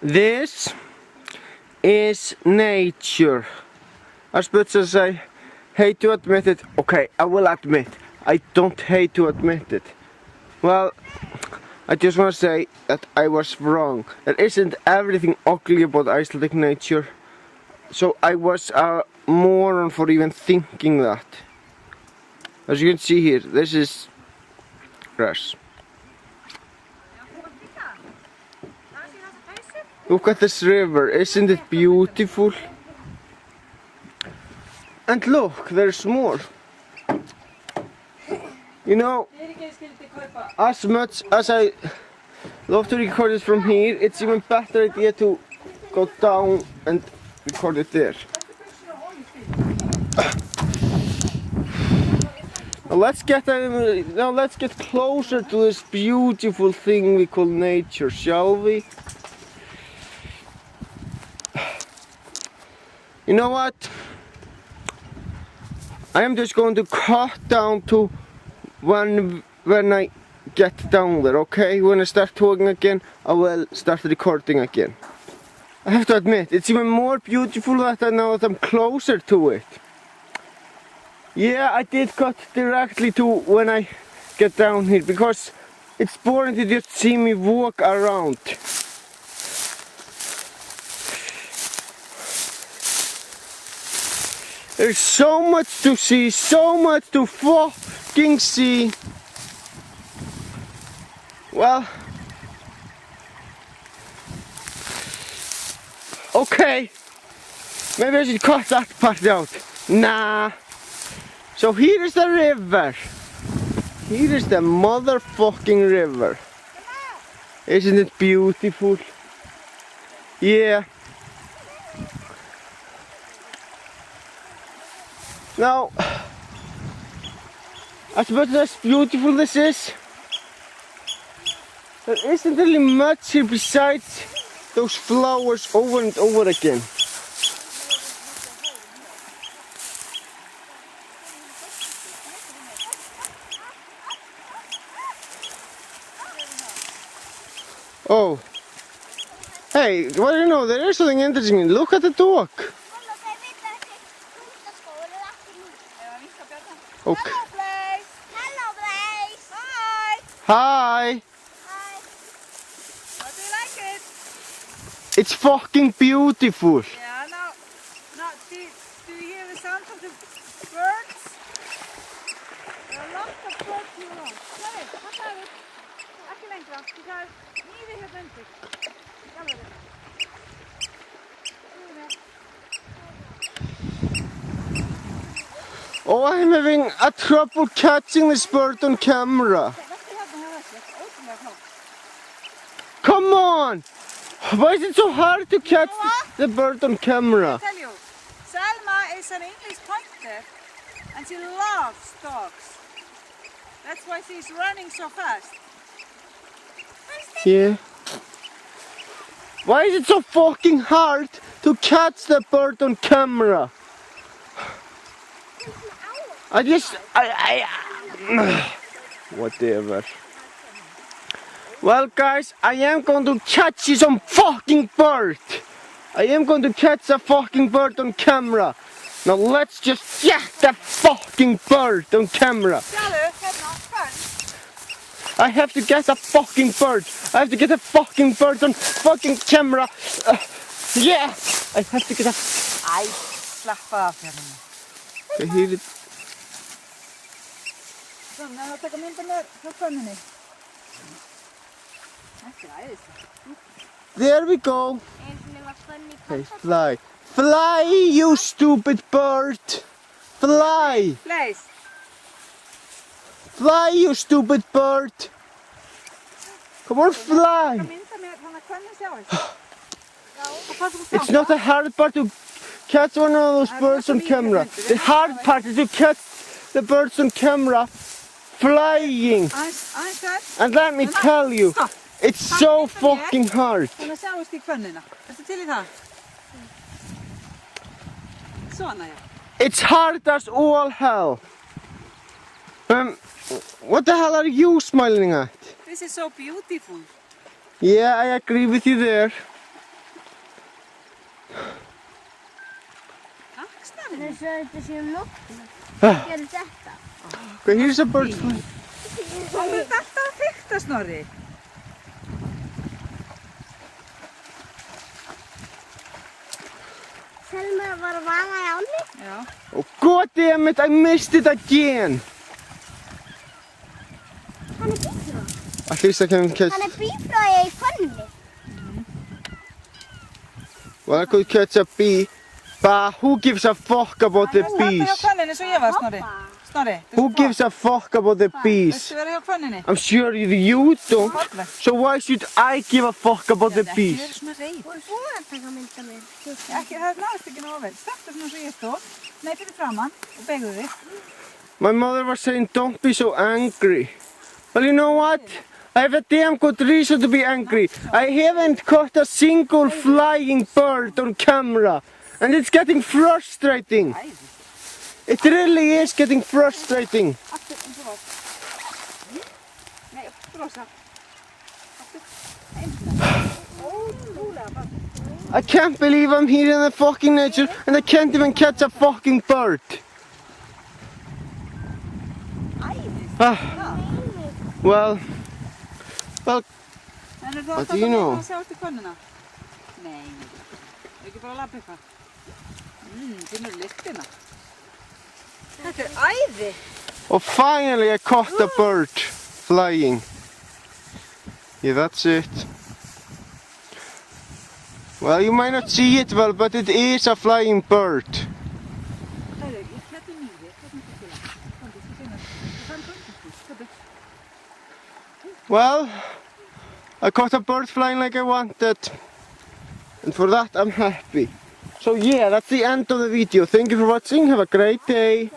This is nature. As much as I hate to admit it, okay, I will admit, I don't hate to admit it. Well, I just want to say that I was wrong. There isn't everything ugly about Icelandic nature. So I was a moron for even thinking that. As you can see here, this is grass. Look at this river, isn't it beautiful? And look, there's more. You know, as much as I love to record it from here, it's even better idea to go down and record it there. Now let's get closer to this beautiful thing we call nature, shall we? You know what? I am just going to cut down to when I get down there, okay? When I start talking again, I will start recording again. I have to admit, it's even more beautiful now that I'm closer to it. Yeah, I did cut directly to when I get down here, because it's boring to just see me walk around. There's so much to see, so much to fucking see. Well, okay, maybe I should cut that part out. Nah. So here is the river. Here is the motherfucking river. Isn't it beautiful? Yeah. Now, as much as beautiful this is, there isn't really much here besides those flowers over and over again. Oh, hey, what do you know? There is something interesting. Look at the dog. Okay. Hello, Blaze. Hello, Blaze. Hi. Hi. Hi. How do you like it? It's fucking beautiful. Yeah, now, do you hear the sound of the birds? There are lots of birds here around. Sorry, what are it? Ekki lengra, því það nýði hérna undir. Sjáðu þetta. Oh, I'm having a trouble catching this bird on camera. Come on! Why is it so hard to catch the bird on camera? I'll tell you, Selma is an English pointer and she loves dogs. That's why she's running so fast. Yeah. Why is it so fucking hard to catch the bird on camera? Whatever. Well guys, I am going to catch you some fucking bird. I am going to catch a fucking bird on camera. Now let's just get the fucking bird on camera. I have to get a fucking bird. I have to get a fucking bird on fucking camera. Yeah, I have to get a... Æ, slappa af hérna. Okay, here it... Svona, það taka myndina frá konunni. Þetta æðislegt. There we go. Hey, fly. Fly, you stupid bird. Fly. Blaze. Fly, you stupid bird. Come on, fly. It's not a hard part to catch one of those birds on camera. The hard part is to catch the birds on camera flying. And let me tell you, it's so fucking hard. Þannig að sjáast í hvönnina. Ertu til í það? Svona, já. It's hard as all hell. What the hell are you smiling at? This is so beautiful. Yeah, I agree with you there. Nei, svo þetta séu nóttina. Ah. Gerðu þetta. Okay, here's a bird flying. Þú ert alltaf að fikta, Snorri. Selma var að vaða í ánni. Já. Oh god damn it, I missed it again. Hann er bífrá. At least I can catch. Hann er bífrá í könni. Well, I could catch a bee. But who gives a fuck about the Þú ert hjá bees? kvenninni eins og ég var, Snorri. Snorri, Who gives a fuck about the bees? Viltu vera hjá kvenninni? I'm sure you don't. So why should I give a fuck about the Ekki bees? vera svona reið. Þú er búin að taka mynda mér. Ekki, það náðist ekki nógu vel. Stöktu svona svo ég stóð. Nei, fyrir framann og beygðu þig. My mother was saying don't be so angry. Well, you know what? I have a damn good reason to be angry. I haven't caught a single flying bird on camera. And it's getting frustrating. Æði. It really is getting frustrating. Aftur, eins og var. Nei, brosa. Aftur. Ótrúlega bara. I can't believe I'm here in the fucking nature and I can't even catch a fucking bird. Æði. Ah, well, En er þú What alltaf do you know? að sjá eftir konuna? Nei, er ekki bara að labba eitthvað? Finnur lyktina. Þetta er æði. oh, finally I caught a bird flying. Yeah, that's it. Well, you might not see it well, but it is a flying bird. Hérna er mýri, hérna er kukkulega. Komdu, skal finna. Það er komdu. Well, I caught a bird flying like I wanted. And for that I'm happy. So yeah, that's the end of the video. Thank you for watching. Have a great day.